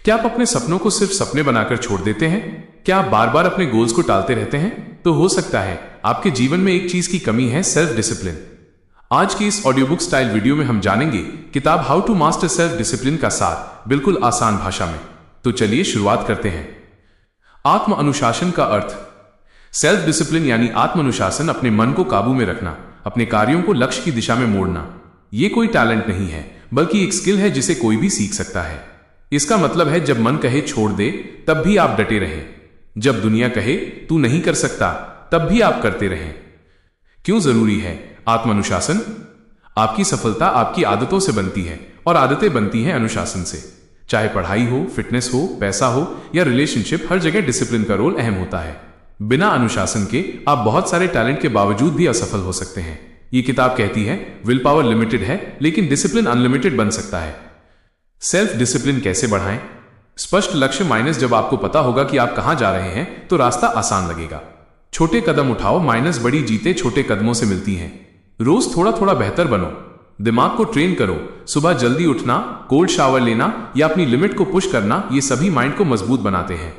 क्या आप अपने सपनों को सिर्फ सपने बनाकर छोड़ देते हैं? क्या आप बार बार अपने गोल्स को टालते रहते हैं? तो हो सकता है आपके जीवन में एक चीज की कमी है, सेल्फ डिसिप्लिन। आज की इस ऑडियो बुक स्टाइल वीडियो में हम जानेंगे किताब how to master self discipline का सार, बिल्कुल आसान भाषा में। तो चलिए शुरुआत करते हैं। आत्म अनुशासन का अर्थ। सेल्फ डिसिप्लिन यानी आत्म अनुशासन, अपने मन को काबू में रखना, अपने कार्यों को लक्ष्य की दिशा में मोड़ना। यह कोई टैलेंट नहीं है, बल्कि एक स्किल है जिसे कोई भी सीख सकता है। इसका मतलब है जब मन कहे छोड़ दे, तब भी आप डटे रहें। जब दुनिया कहे तू नहीं कर सकता, तब भी आप करते रहें। क्यों जरूरी है आत्म अनुशासन? आपकी सफलता आपकी आदतों से बनती है और आदतें बनती हैं अनुशासन से। चाहे पढ़ाई हो, फिटनेस हो, पैसा हो या रिलेशनशिप, हर जगह डिसिप्लिन का रोल अहम होता है। बिना अनुशासन के आप बहुत सारे टैलेंट के बावजूद भी असफल हो सकते हैं। ये किताब कहती है विल पावर लिमिटेड है, लेकिन डिसिप्लिन अनलिमिटेड बन सकता है। सेल्फ डिसिप्लिन कैसे बढ़ाएं? स्पष्ट लक्ष्य माइनस जब आपको पता होगा कि आप कहां जा रहे हैं, तो रास्ता आसान लगेगा। छोटे कदम उठाओ माइनस बड़ी जीतें छोटे कदमों से मिलती हैं। रोज थोड़ा थोड़ा बेहतर बनो। दिमाग को ट्रेन करो। सुबह जल्दी उठना, कोल्ड शावर लेना या अपनी लिमिट को पुश करना, ये सभी माइंड को मजबूत बनाते हैं।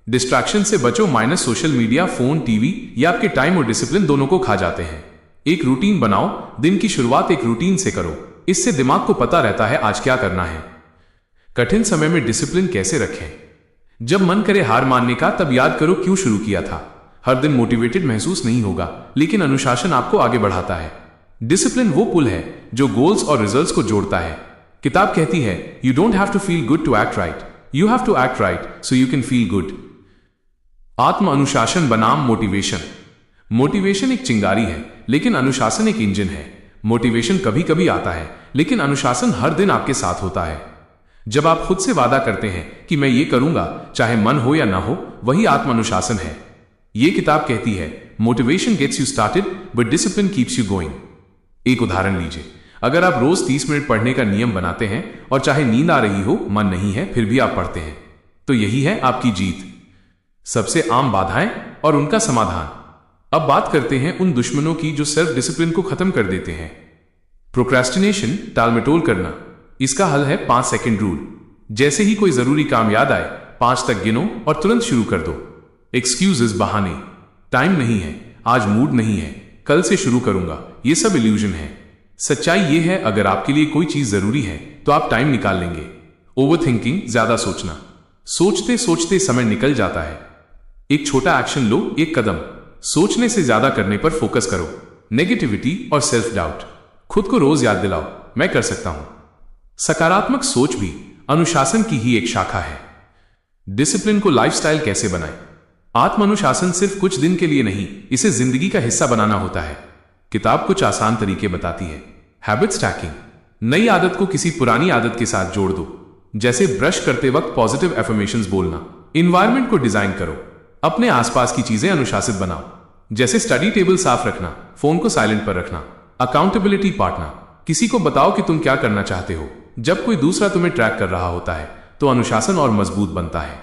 डिस्ट्रैक्शन से बचो minus social media, phone, TV या आपके टाइम और डिसिप्लिन दोनों को खा जाते हैं। एक रूटीन बनाओ। दिन की शुरुआत एक रूटीन से करो। इससे दिमाग को पता रहता है आज क्या करना है। कठिन समय में डिसिप्लिन कैसे रखें? जब मन करे हार मानने का, तब याद करो क्यों शुरू किया था। हर दिन मोटिवेटेड महसूस नहीं होगा, लेकिन अनुशासन आपको आगे बढ़ाता है। डिसिप्लिन वो पुल है जो गोल्स और रिजल्ट्स को जोड़ता है। किताब कहती है you don't have to feel good to act right, you have to act right so you can feel good. आत्म अनुशासन बनाम मोटिवेशन। मोटिवेशन एक चिंगारी है, लेकिन अनुशासन एक इंजन है। मोटिवेशन कभी कभी आता है, लेकिन अनुशासन हर दिन आपके साथ होता है। जब आप खुद से वादा करते हैं कि मैं ये करूंगा, चाहे मन हो या ना हो, वही आत्म अनुशासन है। यह किताब कहती है motivation gets you started but discipline keeps you going. एक उदाहरण लीजिए, अगर आप रोज 30 मिनट पढ़ने का नियम बनाते हैं और चाहे नींद आ रही हो, मन नहीं है, फिर भी आप पढ़ते हैं, तो यही है आपकी जीत। सबसे आम बाधाएं और उनका समाधान। अब बात करते हैं उन दुश्मनों की जो सेल्फ डिसिप्लिन को खत्म कर देते हैं। प्रोक्रेस्टिनेशन, टालमटोल करना। इसका हल है 5 सेकंड रूल। जैसे ही कोई जरूरी काम याद आए, 5 तक गिनो और तुरंत शुरू कर दो। एक्सक्यूजेस, बहाने, टाइम नहीं है, आज मूड नहीं है, कल से शुरू करूंगा, ये सब इल्यूजन है। सच्चाई ये है अगर आपके लिए कोई चीज जरूरी है तो आप टाइम निकाल लेंगे। ओवर थिंकिंग, ज्यादा सोचना। सोचते सोचते समय निकल जाता है। एक छोटा एक्शन लो, एक कदम। सोचने से ज्यादा करने पर फोकस करो। नेगेटिविटी और सेल्फ डाउट। खुद को रोज याद दिलाओ मैं कर सकता हूं। सकारात्मक सोच भी अनुशासन की ही एक शाखा है। डिसिप्लिन को लाइफस्टाइल कैसे बनाएं? आत्म अनुशासन सिर्फ कुछ दिन के लिए नहीं, इसे जिंदगी का हिस्सा बनाना होता है। किताब कुछ आसान तरीके बताती है। Habit stacking. नई आदत को किसी पुरानी आदत के साथ जोड़ दो। जैसे ब्रश करते वक्त पॉजिटिव एफर्मेशंस बोलना। इन्वायरमेंट को डिजाइन करो। अपने आसपास की चीजें अनुशासित बनाओ। जैसे स्टडी टेबल साफ रखना, फोन को साइलेंट पर रखना। Accountability partner. किसी को बताओ कि तुम क्या करना चाहते हो। जब कोई दूसरा तुम्हें ट्रैक कर रहा होता है, तो अनुशासन और मजबूत बनता है।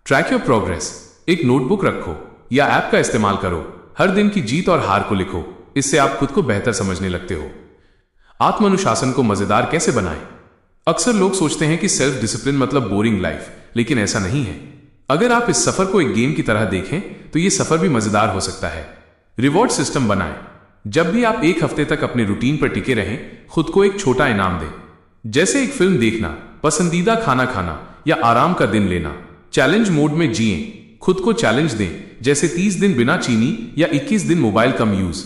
Track your progress. एक नोटबुक रखो या ऐप का इस्तेमाल करो। हर दिन की जीत और हार को लिखो। इससे आप खुद को बेहतर समझने लगते हो। आत्म अनुशासन को मजेदार कैसे बनाएं? अक्सर लोग सोचते हैं कि सेल्फ डिसिप्लिन मतलब बोरिंग लाइफ, लेकिन ऐसा नहीं है। अगर आप इस सफर को एक गेम की तरह देखें, तो यह सफर भी मजेदार हो सकता है। रिवॉर्ड सिस्टम बनाएं। जब भी आप एक हफ्ते तक अपने रूटीन पर टिके रहें, खुद को एक छोटा इनाम दें। जैसे एक फिल्म देखना, पसंदीदा खाना खाना या आराम का दिन लेना। चैलेंज मोड में जिएं। खुद को चैलेंज दें, जैसे 30 दिन बिना चीनी या 21 दिन मोबाइल कम यूज।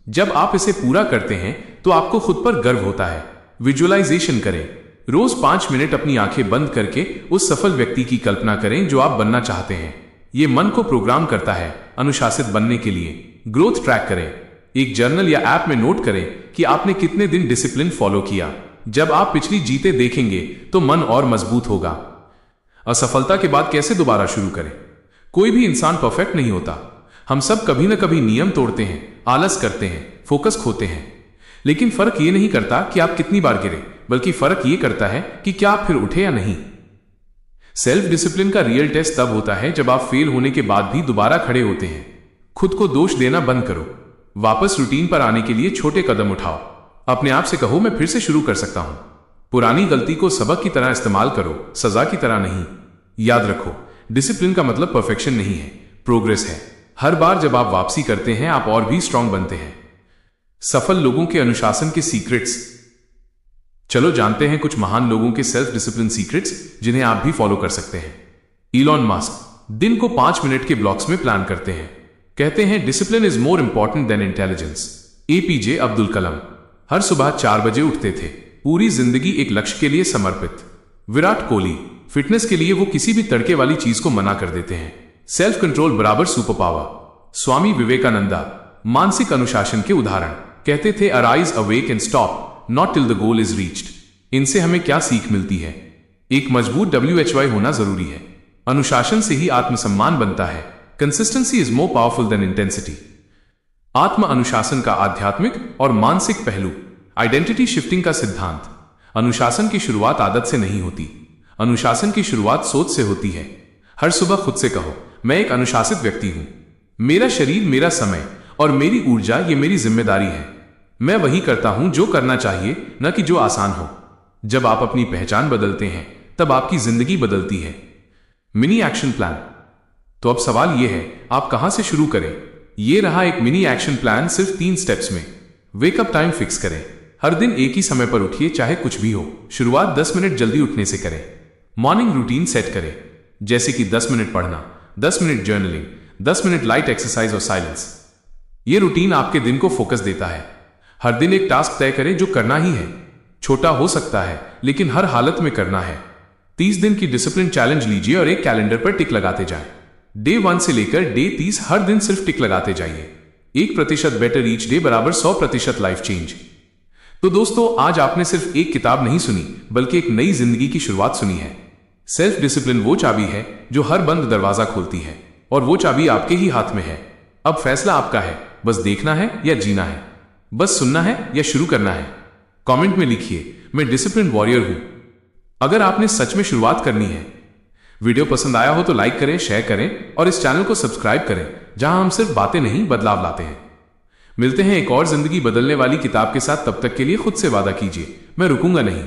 जब आप इसे पूरा करते हैं, तो आपको खुद पर गर्व होता है। विजुअलाइजेशन करें। रोज 5 मिनट अपनी आंखें बंद करके उस सफल व्यक्ति की कल्पना करें जो आप बनना चाहते हैं। यह मन को प्रोग्राम करता है अनुशासित बनने के लिए। ग्रोथ ट्रैक करें। एक जर्नल या ऐप में नोट करें कि आपने कितने दिन डिसिप्लिन फॉलो किया। जब आप पिछली जीतें देखेंगे, तो मन और मजबूत होगा। असफलता के बाद कैसे दोबारा शुरू करें? कोई भी इंसान परफेक्ट नहीं होता। हम सब कभी न कभी नियम तोड़ते हैं, आलस करते हैं, फोकस खोते हैं। लेकिन फर्क यह नहीं करता कि आप कितनी बार गिरे, बल्कि फर्क यह करता है कि क्या आप फिर उठे या नहीं। सेल्फ डिसिप्लिन का रियल टेस्ट तब होता है जब आप फेल होने के बाद भी दोबारा खड़े होते हैं। खुद को दोष देना बंद करो। वापस रूटीन पर आने के लिए छोटे कदम उठाओ। अपने आप से कहो मैं फिर से शुरू कर सकता हूं। पुरानी गलती को सबक की तरह इस्तेमाल करो, सजा की तरह नहीं। याद रखो, डिसिप्लिन का मतलब परफेक्शन नहीं है, प्रोग्रेस है। हर बार जब आप वापसी करते हैं आप और भी स्ट्रांग बनते हैं। सफल लोगों के अनुशासन के सीक्रेट्स। चलो जानते हैं कुछ महान लोगों के सेल्फ डिसिप्लिन सीक्रेट्स जिन्हें आप भी फॉलो कर सकते हैं। इलॉन मस्क दिन को 5 मिनट के ब्लॉक्स में प्लान करते हैं। कहते हैं discipline is more important than intelligence. APJ Abdul Kalam हर सुबह 4 बजे उठते थे, पूरी जिंदगी एक लक्ष्य के लिए समर्पित। विराट कोहली फिटनेस के लिए वो किसी भी तड़के वाली चीज को मना कर देते हैं। सेल्फ कंट्रोल बराबर सुपर पावर। स्वामी विवेकानंदा मानसिक अनुशासन के उदाहरण। कहते थे arise awake and stop not till the goal is reached. इनसे हमें क्या सीख मिलती है? एक मजबूत WHY होना जरूरी है। अनुशासन से ही आत्मसम्मान बनता है। Consistency is more powerful than intensity. आत्म अनुशासन का आध्यात्मिक और मानसिक पहलू। आइडेंटिटी शिफ्टिंग का सिद्धांत। अनुशासन की शुरुआत आदत से नहीं होती, अनुशासन की शुरुआत सोच से होती है। हर सुबह खुद से कहो, मैं एक अनुशासित व्यक्ति हूं। मेरा शरीर, मेरा समय और मेरी ऊर्जा ये मेरी जिम्मेदारी है। मैं वही करता हूं जो करना चाहिए, न कि जो आसान हो। जब आप अपनी पहचान बदलते हैं तब आपकी जिंदगी बदलती है। Mini action plan. तो अब सवाल यह है, आप कहां से शुरू करें? यह रहा एक मिनी एक्शन प्लान सिर्फ 3 स्टेप्स में। वेकअप टाइम फिक्स करें। हर दिन एक ही समय पर उठिए, चाहे कुछ भी हो। शुरुआत 10 मिनट जल्दी उठने से करें। मॉर्निंग रूटीन सेट करें, जैसे कि 10 मिनट पढ़ना, 10 minute journaling, 10 minute light exercise और साइलेंस। यह रूटीन आपके दिन को फोकस देता है। हर दिन एक टास्क तय करें जो करना ही है। छोटा हो सकता है लेकिन हर हालत में करना है। 30 दिन की डिसिप्लिन चैलेंज लीजिए और एक कैलेंडर पर टिक लगाते जाएं। डे 1 से लेकर डे 30 हर दिन सिर्फ टिक लगाते जाइए। 1% बेटर ईच डे बराबर 100% लाइफ चेंज। तो दोस्तों, आज आपने सिर्फ एक किताब नहीं सुनी बल्कि एक नई जिंदगी की शुरुआत सुनी है। सेल्फ डिसिप्लिन वो चाबी है जो हर बंद दरवाजा खोलती है, और वो चाबी आपके ही हाथ में है। अब फैसला आपका है, बस देखना है या जीना है, बस सुनना है या शुरू करना है। कमेंट में लिखिए, मैं डिसिप्लिन वॉरियर हूं। अगर आपने सच में शुरुआत करनी है। वीडियो पसंद आया हो तो लाइक करें, शेयर करें और इस चैनल को सब्सक्राइब करें, जहां हम सिर्फ बातें नहीं बदलाव लाते हैं। मिलते हैं एक और जिंदगी बदलने वाली किताब के साथ। तब तक के लिए खुद से वादा कीजिए, मैं रुकूंगा नहीं।